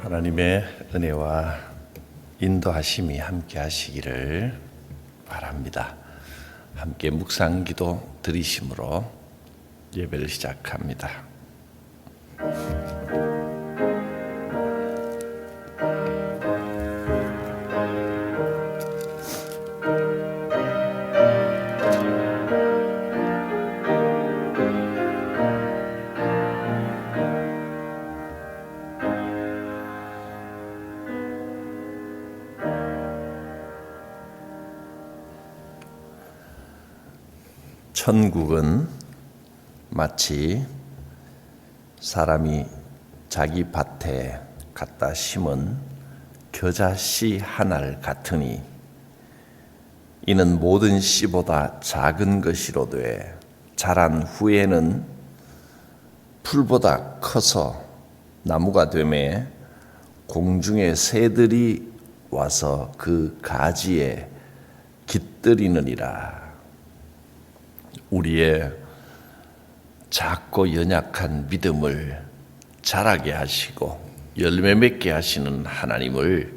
하나님의 은혜와 인도하심이 함께 하시기를 바랍니다. 함께 묵상기도 드리심으로 예배를 시작합니다. 천국은 마치 사람이 자기 밭에 갖다 심은 겨자씨 한 알 같으니 이는 모든 씨보다 작은 것이로되 자란 후에는 풀보다 커서 나무가 되매 공중의 새들이 와서 그 가지에 깃들이느니라. 우리의 작고 연약한 믿음을 자라게 하시고 열매 맺게 하시는 하나님을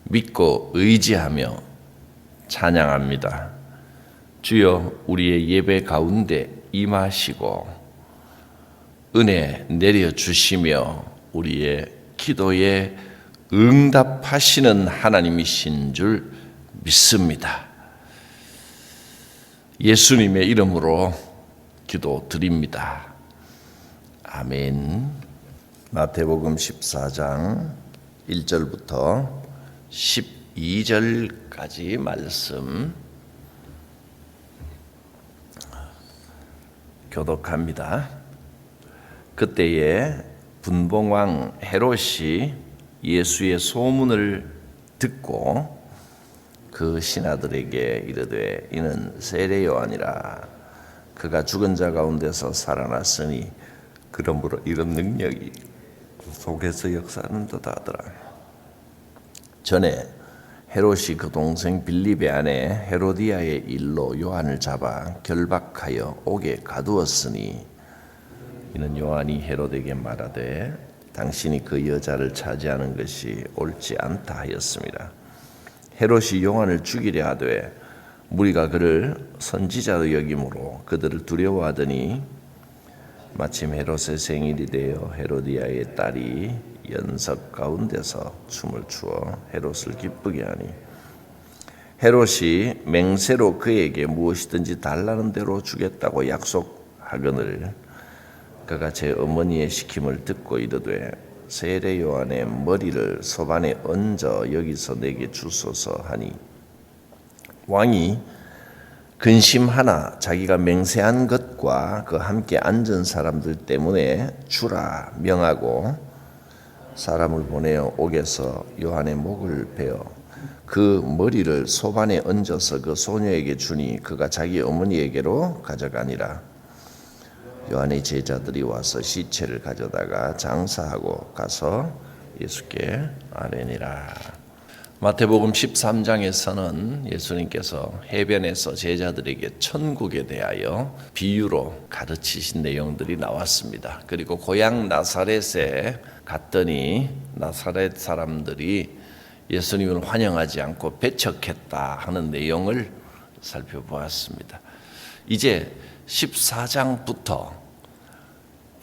믿고 의지하며 찬양합니다. 주여, 우리의 예배 가운데 임하시고 은혜 내려주시며 우리의 기도에 응답하시는 하나님이신 줄 믿습니다. 예수님의 이름으로 기도드립니다. 아멘. 마태복음 14장 1절부터 12절까지 말씀 교독합니다. 그때에 분봉왕 헤롯이 예수의 소문을 듣고 그 신하들에게 이르되 이는 세례 요한이라. 그가 죽은 자 가운데서 살아났으니 그러므로 이런 능력이 그 속에서 역사하는 듯 하더라. 전에 헤롯이 그 동생 빌립의 아내 헤로디아의 일로 요한을 잡아 결박하여 옥에 가두었으니 이는 요한이 헤롯에게 말하되 당신이 그 여자를 차지하는 것이 옳지 않다 하였습니다. 헤롯이 요한을 죽이려 하되 무리가 그를 선지자로 여김으로 그들을 두려워하더니 마침 헤롯의 생일이 되어 헤로디아의 딸이 연석 가운데서 춤을 추어 헤롯을 기쁘게 하니 헤롯이 맹세로 그에게 무엇이든지 달라는 대로 주겠다고 약속하거늘 그가 제 어머니의 시킴을 듣고 이르되 세례 요한의 머리를 소반에 얹어 여기서 내게 주소서 하니 왕이 근심하나 자기가 맹세한 것과 그 함께 앉은 사람들 때문에 주라 명하고 사람을 보내어 옥에서 요한의 목을 베어 그 머리를 소반에 얹어서 그 소녀에게 주니 그가 자기 어머니에게로 가져가니라. 요한의 제자들이 와서 시체를 가져다가 장사하고 가서 예수께 아뢰니라. 마태복음 13장에서는 예수님께서 해변에서 제자들에게 천국에 대하여 비유로 가르치신 내용들이 나왔습니다. 그리고 고향 나사렛에 갔더니 나사렛 사람들이 예수님을 환영하지 않고 배척했다 하는 내용을 살펴보았습니다. 이제 14장부터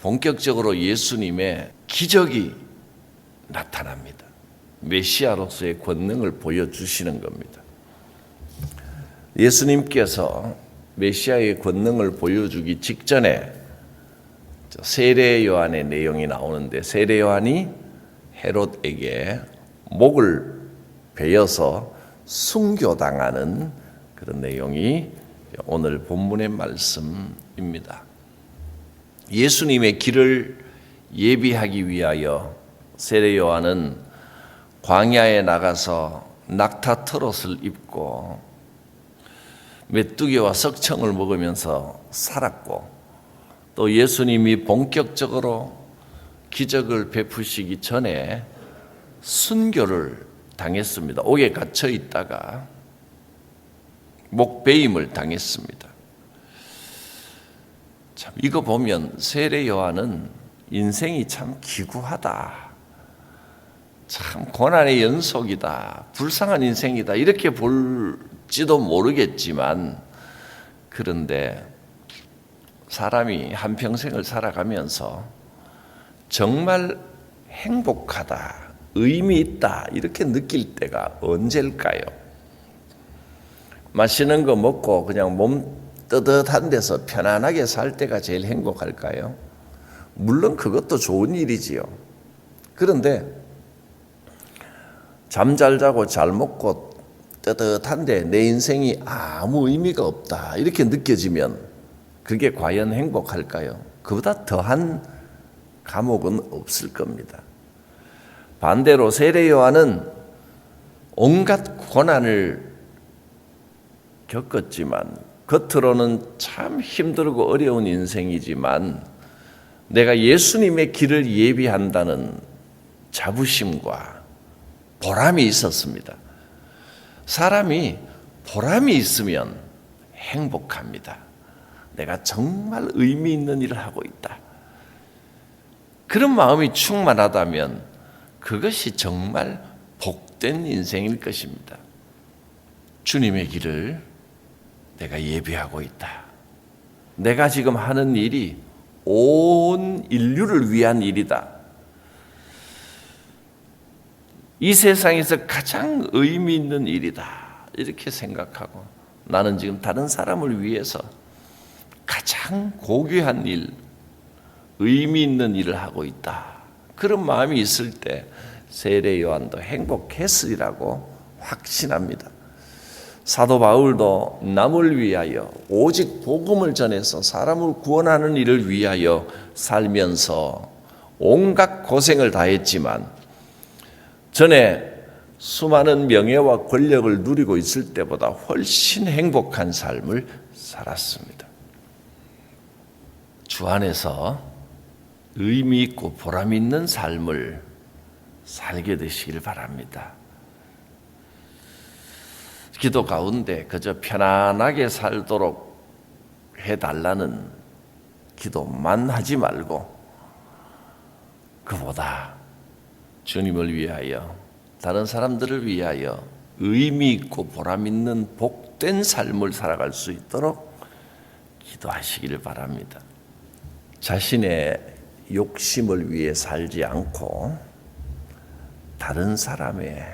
본격적으로 예수님의 기적이 나타납니다. 메시아로서의 권능을 보여주시는 겁니다. 예수님께서 메시아의 권능을 보여주기 직전에 세례 요한의 내용이 나오는데 세례 요한이 헤롯에게 목을 베어서 순교당하는 그런 내용이 오늘 본문의 말씀입니다. 예수님의 길을 예비하기 위하여 세례 요한은 광야에 나가서 낙타 트롯을 입고 메뚜기와 석청을 먹으면서 살았고 또 예수님이 본격적으로 기적을 베푸시기 전에 순교를 당했습니다. 옥에 갇혀 있다가 목베임을 당했습니다. 참 이거 보면 세례 요한은 인생이 참 기구하다 참 고난의 연속이다, 불쌍한 인생이다 이렇게 볼지도 모르겠지만, 그런데 사람이 한평생을 살아가면서 정말 행복하다, 의미 있다 이렇게 느낄 때가 언제일까요? 맛있는 거 먹고 그냥 몸 뜨뜻한 데서 편안하게 살 때가 제일 행복할까요? 물론 그것도 좋은 일이지요. 그런데 잠 잘 자고 잘 먹고 뜨뜻한데 내 인생이 아무 의미가 없다 이렇게 느껴지면 그게 과연 행복할까요? 그보다 더한 감옥은 없을 겁니다. 반대로 세례 요한은 온갖 고난을 겪었지만, 겉으로는 참 힘들고 어려운 인생이지만 내가 예수님의 길을 예비한다는 자부심과 보람이 있었습니다. 사람이 보람이 있으면 행복합니다. 내가 정말 의미 있는 일을 하고 있다. 그런 마음이 충만하다면 그것이 정말 복된 인생일 것입니다. 주님의 길을 내가 예비하고 있다. 내가 지금 하는 일이 온 인류를 위한 일이다. 이 세상에서 가장 의미 있는 일이다. 이렇게 생각하고 나는 지금 다른 사람을 위해서 가장 고귀한 일, 의미 있는 일을 하고 있다. 그런 마음이 있을 때 세례 요한도 행복했으리라고 확신합니다. 사도 바울도 남을 위하여 오직 복음을 전해서 사람을 구원하는 일을 위하여 살면서 온갖 고생을 다했지만 전에 수많은 명예와 권력을 누리고 있을 때보다 훨씬 행복한 삶을 살았습니다. 주 안에서 의미 있고 보람 있는 삶을 살게 되시길 바랍니다. 기도 가운데 그저 편안하게 살도록 해달라는 기도만 하지 말고 그보다 주님을 위하여, 다른 사람들을 위하여 의미 있고 보람 있는 복된 삶을 살아갈 수 있도록 기도하시기를 바랍니다. 자신의 욕심을 위해 살지 않고 다른 사람에게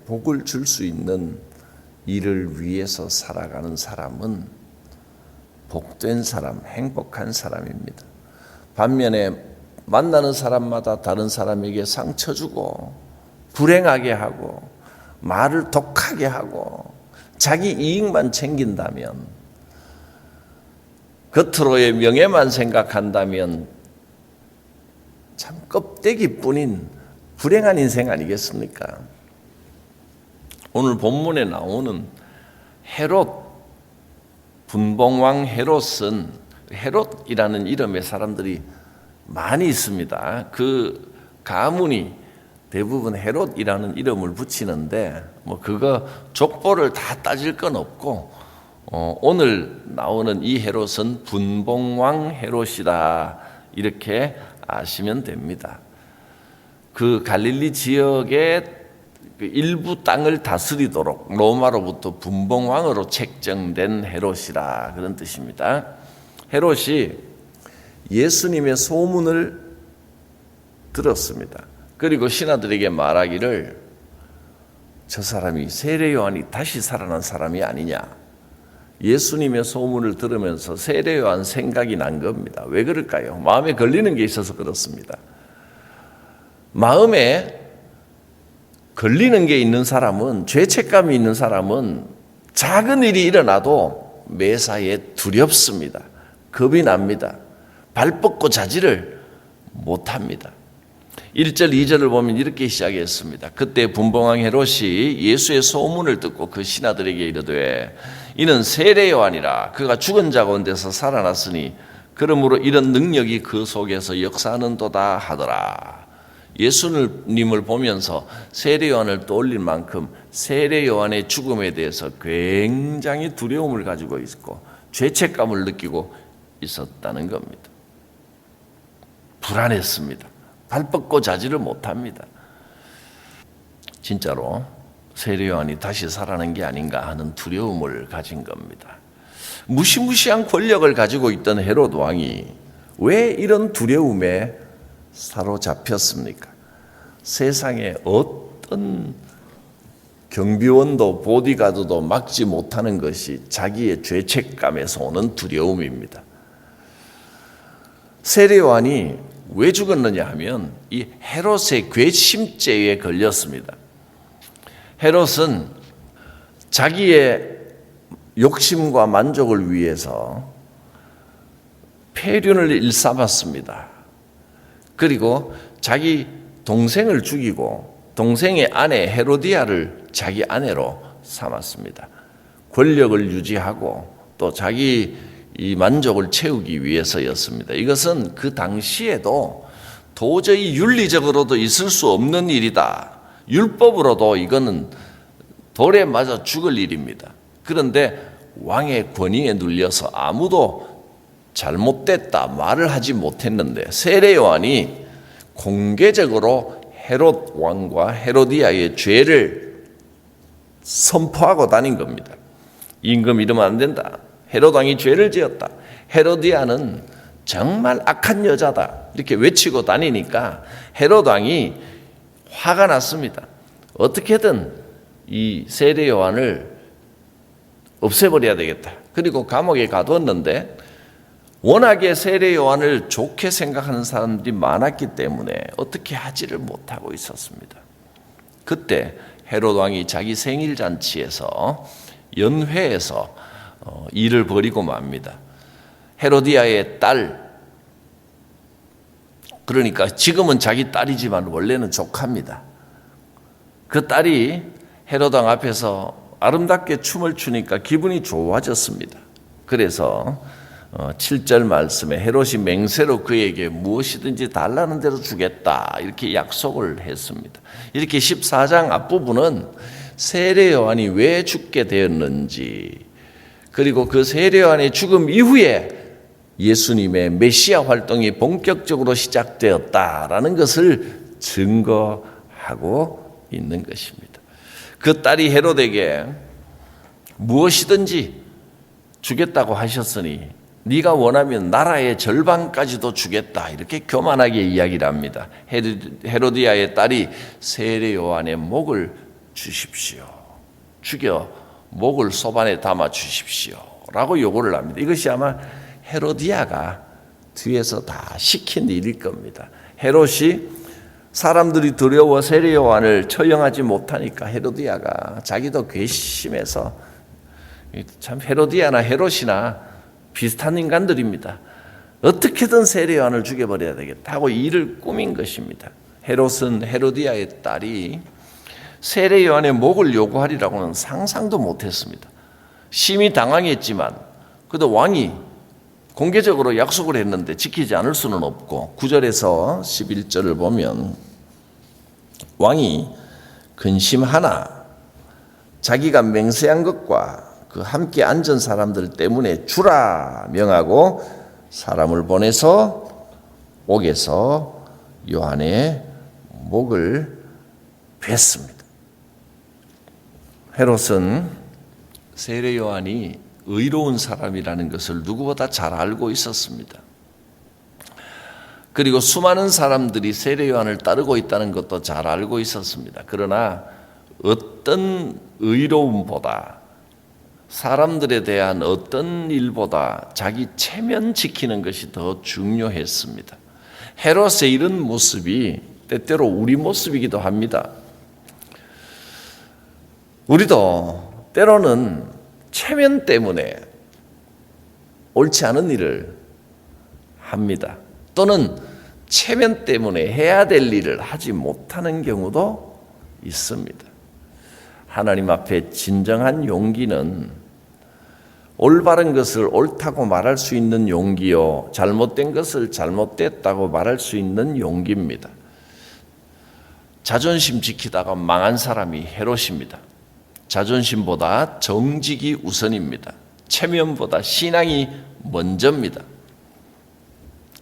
복을 줄 수 있는 일을 위해서 살아가는 사람은 복된 사람, 행복한 사람입니다. 반면에 만나는 사람마다 다른 사람에게 상처 주고 불행하게 하고 말을 독하게 하고 자기 이익만 챙긴다면, 겉으로의 명예만 생각한다면 참 껍데기뿐인 불행한 인생 아니겠습니까? 오늘 본문에 나오는 헤롯, 분봉왕 헤롯은, 헤롯이라는 이름의 사람들이 많이 있습니다. 그 가문이 대부분 헤롯이라는 이름을 붙이는데 그거 족보를 다 따질 건 없고 오늘 나오는 이 헤롯은 분봉왕 헤롯이다 이렇게 아시면 됩니다. 그 갈릴리 지역의 일부 땅을 다스리도록 로마로부터 분봉왕으로 책정된 헤롯이라 그런 뜻입니다. 헤롯이 예수님의 소문을 들었습니다. 그리고 신하들에게 말하기를 저 사람이 세례 요한이 다시 살아난 사람이 아니냐. 예수님의 소문을 들으면서 세례 요한 생각이 난 겁니다. 왜 그럴까요? 마음에 걸리는 게 있어서 그렇습니다. 마음에 걸리는 게 있는 사람은, 죄책감이 있는 사람은 작은 일이 일어나도 매사에 두렵습니다. 겁이 납니다. 발 뻗고 자지를 못합니다. 1절 2절을 보면 이렇게 시작했습니다. 그때 분봉왕 헤롯이 예수의 소문을 듣고 그 신하들에게 이르되 이는 세례 요한이라. 그가 죽은 자 가운데서 살아났으니 그러므로 이런 능력이 그 속에서 역사하는도다 하더라. 예수님을 보면서 세례 요한을 떠올릴 만큼 세례 요한의 죽음에 대해서 굉장히 두려움을 가지고 있고 죄책감을 느끼고 있었다는 겁니다. 불안했습니다. 발 뻗고 자지를 못합니다. 진짜로 세례 요한이 다시 살아난 게 아닌가 하는 두려움을 가진 겁니다. 무시무시한 권력을 가지고 있던 헤롯 왕이 왜 이런 두려움에 사로잡혔습니까? 세상에 어떤 경비원도 보디가드도 막지 못하는 것이 자기의 죄책감에서 오는 두려움입니다. 세례 요한이 왜 죽었느냐 하면 이 헤롯의 괘씸죄에 걸렸습니다. 헤롯은 자기의 욕심과 만족을 위해서 폐륜을 일삼았습니다. 그리고 자기 동생을 죽이고 동생의 아내 헤로디아를 자기 아내로 삼았습니다. 권력을 유지하고 또 자기 이 만족을 채우기 위해서였습니다. 이것은 그 당시에도 도저히 윤리적으로도 있을 수 없는 일이다. 율법으로도 이거는 돌에 맞아 죽을 일입니다. 그런데 왕의 권위에 눌려서 아무도 잘못됐다 말을 하지 못했는데 세례 요한이 공개적으로 헤롯 왕과 헤로디아의 죄를 선포하고 다닌 겁니다. 임금 이러면 안 된다. 헤롯 왕이 죄를 지었다. 헤로디아는 정말 악한 여자다. 이렇게 외치고 다니니까 헤롯 왕이 화가 났습니다. 어떻게든 이 세례 요한을 없애버려야 되겠다. 그리고 감옥에 가두었는데 워낙에 세례 요한을 좋게 생각하는 사람들이 많았기 때문에 어떻게 하지를 못하고 있었습니다. 그때 헤롯 왕이 자기 생일 잔치에서 연회에서 일을 벌이고 맙니다. 헤로디아의 딸, 그러니까 지금은 자기 딸이지만 원래는 조카입니다. 그 딸이 헤롯 왕 앞에서 아름답게 춤을 추니까 기분이 좋아졌습니다. 그래서 7절 말씀에 헤롯이 맹세로 그에게 무엇이든지 달라는 대로 주겠다 이렇게 약속을 했습니다. 이렇게 14장 앞부분은 세례 요한이 왜 죽게 되었는지, 그리고 그 세례 요한의 죽음 이후에 예수님의 메시아 활동이 본격적으로 시작되었다라는 것을 증거하고 있는 것입니다. 그 딸이 헤롯에게 무엇이든지 주겠다고 하셨으니 네가 원하면 나라의 절반까지도 주겠다 이렇게 교만하게 이야기를 합니다. 헤로디아의 딸이 세례 요한의 목을 주십시오. 죽여 목을 소반에 담아 주십시오 라고 요구를 합니다. 이것이 아마 헤로디아가 뒤에서 다 시킨 일일 겁니다. 헤롯이 사람들이 두려워 세례 요한을 처형하지 못하니까 헤로디아가 자기도 괘씸해서, 참 헤로디아나 헤롯이나 비슷한 인간들입니다. 어떻게든 세례 요한을 죽여버려야 되겠다 하고 일을 꾸민 것입니다. 헤롯은 헤로디아의 딸이 세례 요한의 목을 요구하리라고는 상상도 못했습니다. 심히 당황했지만 그래도 왕이 공개적으로 약속을 했는데 지키지 않을 수는 없고 9절에서 11절을 보면 왕이 근심하나 자기가 맹세한 것과 그 함께 앉은 사람들 때문에 주라 명하고 사람을 보내서 옥에서 요한의 목을 뱄습니다. 헤롯은 세례 요한이 의로운 사람이라는 것을 누구보다 잘 알고 있었습니다. 그리고 수많은 사람들이 세례 요한을 따르고 있다는 것도 잘 알고 있었습니다. 그러나 어떤 의로움보다, 사람들에 대한 어떤 일보다 자기 체면 지키는 것이 더 중요했습니다. 헤롯의 이런 모습이 때때로 우리 모습이기도 합니다. 우리도 때로는 체면 때문에 옳지 않은 일을 합니다. 또는 체면 때문에 해야 될 일을 하지 못하는 경우도 있습니다. 하나님 앞에 진정한 용기는 올바른 것을 옳다고 말할 수 있는 용기요, 잘못된 것을 잘못됐다고 말할 수 있는 용기입니다. 자존심 지키다가 망한 사람이 헤롯입니다. 자존심보다 정직이 우선입니다. 체면보다 신앙이 먼저입니다.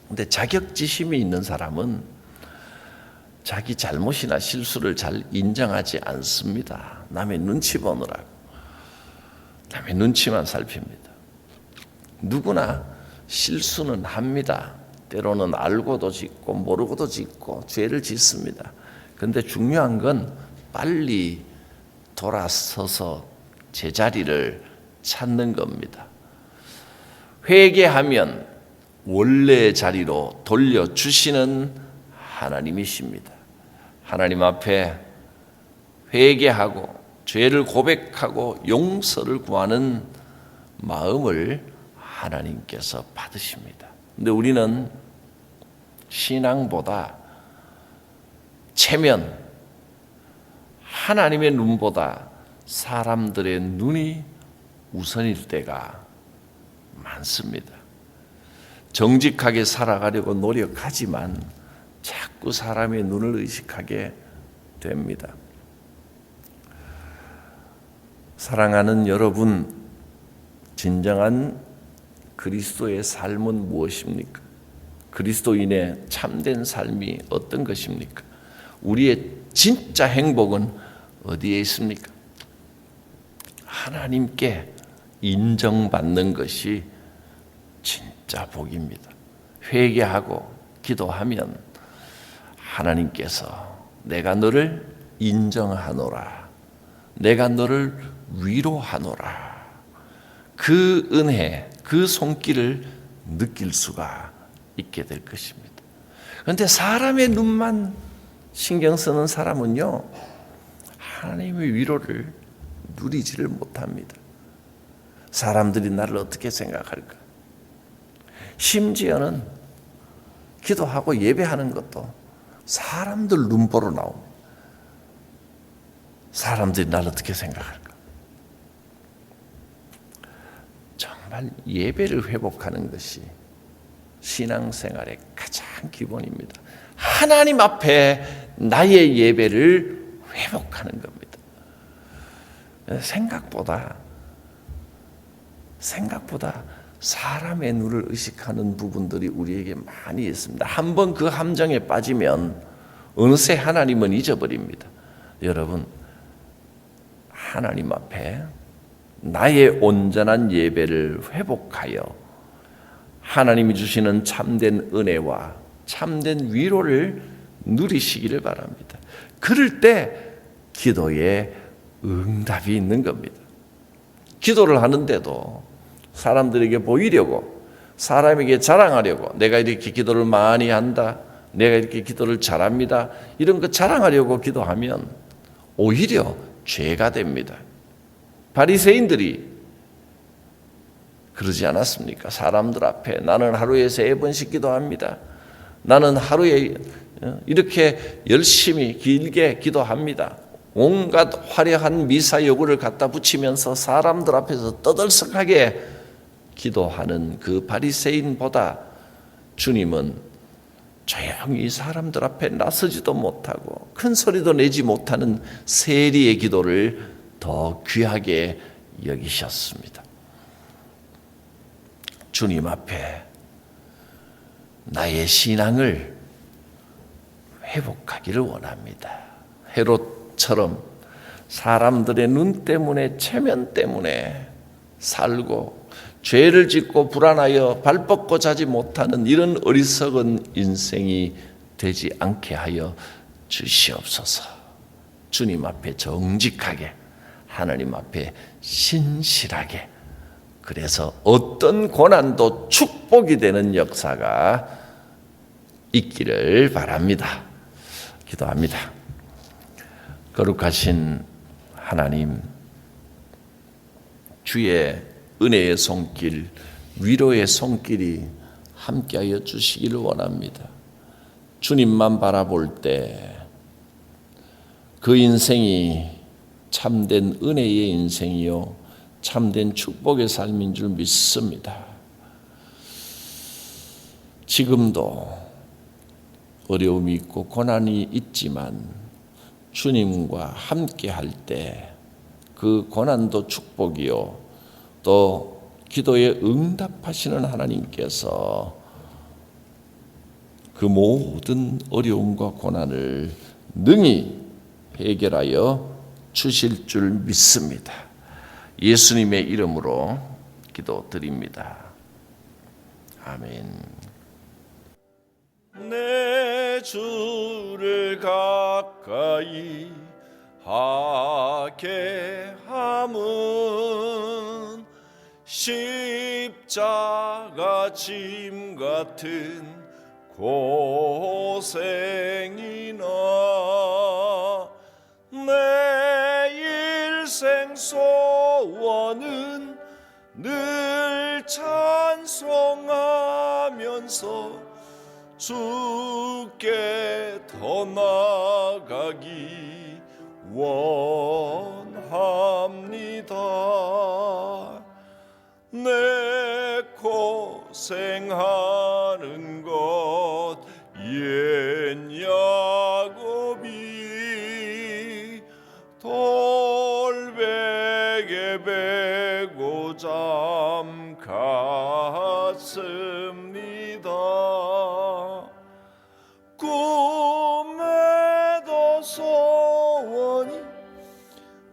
그런데 자격지심이 있는 사람은 자기 잘못이나 실수를 잘 인정하지 않습니다. 남의 눈치 보느라고. 남의 눈치만 살핍니다. 누구나 실수는 합니다. 때로는 알고도 짓고 모르고도 짓고 죄를 짓습니다. 그런데 중요한 건 빨리 돌아서서 제자리를 찾는 겁니다. 회개하면 원래의 자리로 돌려주시는 하나님이십니다. 하나님 앞에 회개하고 죄를 고백하고 용서를 구하는 마음을 하나님께서 받으십니다. 근데 우리는 신앙보다 체면, 하나님의 눈보다 사람들의 눈이 우선일 때가 많습니다. 정직하게 살아가려고 노력하지만 자꾸 사람의 눈을 의식하게 됩니다. 사랑하는 여러분, 진정한 그리스도의 삶은 무엇입니까? 그리스도인의 참된 삶이 어떤 것입니까? 우리의 진짜 행복은 어디에 있습니까? 하나님께 인정받는 것이 진짜 복입니다. 회개하고 기도하면 하나님께서 내가 너를 인정하노라, 내가 너를 위로하노라, 그 은혜, 그 손길을 느낄 수가 있게 될 것입니다. 그런데 사람의 눈만 신경 쓰는 사람은요, 하나님의 위로를 누리지를 못합니다. 사람들이 나를 어떻게 생각할까? 심지어는 기도하고 예배하는 것도 사람들 눈보러 나옵니다. 사람들이 나를 어떻게 생각할까? 정말 예배를 회복하는 것이 신앙생활의 가장 기본입니다. 하나님 앞에 나의 예배를 회복하는 겁니다. 생각보다 사람의 눈을 의식하는 부분들이 우리에게 많이 있습니다. 한번 그 함정에 빠지면 어느새 하나님은 잊어버립니다. 여러분, 하나님 앞에 나의 온전한 예배를 회복하여 하나님이 주시는 참된 은혜와 참된 위로를 누리시기를 바랍니다. 그럴 때 기도에 응답이 있는 겁니다. 기도를 하는데도 사람들에게 보이려고, 사람에게 자랑하려고, 내가 이렇게 기도를 많이 한다, 내가 이렇게 기도를 잘합니다, 이런 거 자랑하려고 기도하면 오히려 죄가 됩니다. 바리새인들이 그러지 않았습니까? 사람들 앞에 나는 하루에 3번씩 기도합니다, 나는 하루에 이렇게 열심히 길게 기도합니다, 온갖 화려한 미사 여구를 갖다 붙이면서 사람들 앞에서 떠들썩하게 기도하는 그 바리새인보다 주님은 조용히 사람들 앞에 나서지도 못하고 큰 소리도 내지 못하는 세리의 기도를 더 귀하게 여기셨습니다. 주님 앞에 나의 신앙을 회복하기를 원합니다. 헤롯처럼 사람들의 눈 때문에, 체면 때문에 살고 죄를 짓고 불안하여 발 뻗고 자지 못하는 이런 어리석은 인생이 되지 않게 하여 주시옵소서. 주님 앞에 정직하게, 하나님 앞에 신실하게, 그래서 어떤 고난도 축복이 되는 역사가 있기를 바랍니다. 기도합니다. 거룩하신 하나님, 주의 은혜의 손길, 위로의 손길이 함께하여 주시기를 원합니다. 주님만 바라볼 때 그 인생이 참된 은혜의 인생이요 참된 축복의 삶인 줄 믿습니다. 지금도 어려움이 있고 고난이 있지만 주님과 함께 할 때 그 고난도 축복이요 또 기도에 응답하시는 하나님께서 그 모든 어려움과 고난을 능히 해결하여 주실 줄 믿습니다. 예수님의 이름으로 기도드립니다. 아멘. 내 주를 가까이 하게 함은 십자가 짐 같은 고생이나 내 일생 소원은 늘 찬송하면서 주께 더 나아가기 원합니다. 내 고생하는 것 옛 야곱이 돌베개 베고 잠 갔습니다. 꿈에도 소원이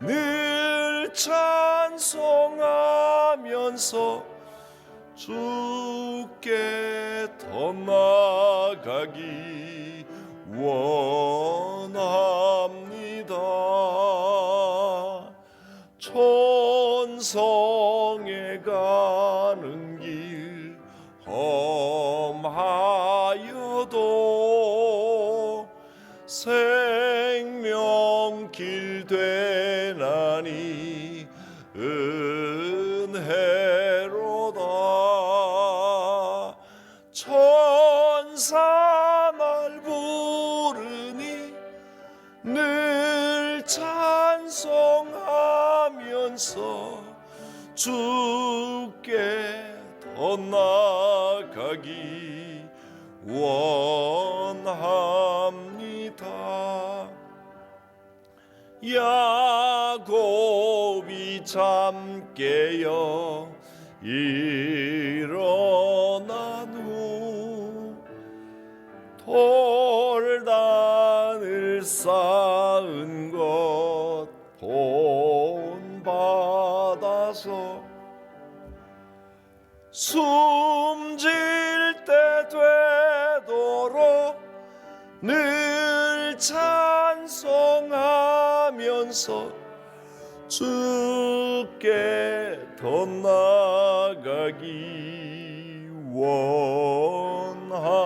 늘 찬송하면서 주께 더 나아가기 원합니다. 천성에 가는 길 험하여도 생명길 되나니 은혜로다. 천사 날 부르니 늘 찬송하면서 주께 더 나아가기 원합니다. 야곱이 잠 깨어 일어난 후 돌단을 쌓은 것 본받아서 숨질 때 되도록 늘 찬송하면서 주께 더 나아가기 원합니다.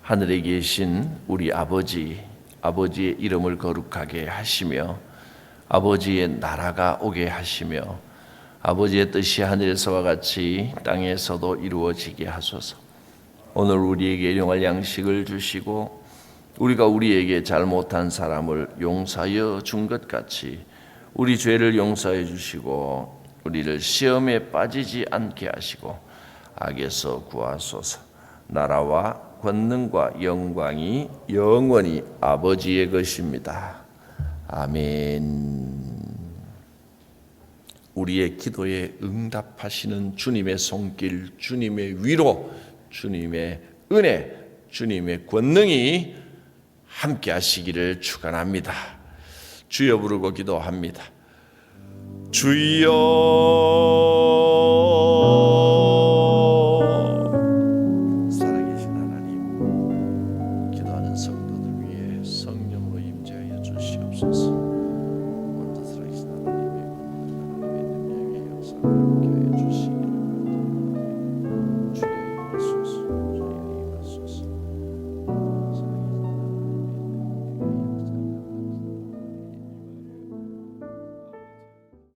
하늘에 계신 우리 아버지의 이름을 거룩하게 하시며 아버지의 나라가 오게 하시며 아버지의 뜻이 하늘에서와 같이 땅에서도 이루어지게 하소서. 오늘 우리에게 일용할 양식을 주시고 우리가 우리에게 잘못한 사람을 용서하여 준 것 같이 우리 죄를 용서해 주시고 우리를 시험에 빠지지 않게 하시고 악에서 구하소서. 나라와 권능과 영광이 영원히 아버지의 것입니다. 아멘. 우리의 기도에 응답하시는 주님의 손길, 주님의 위로, 주님의 은혜, 주님의 권능이 함께 하시기를 축원합니다. 주여 부르고 기도합니다. 주여. 살아계신 하나님, 기도하는 성도들 위해 성령으로 임재하여 주시옵소서. 살아계신 하나님의 능력의 역사를 함께 하여 주시옵소서.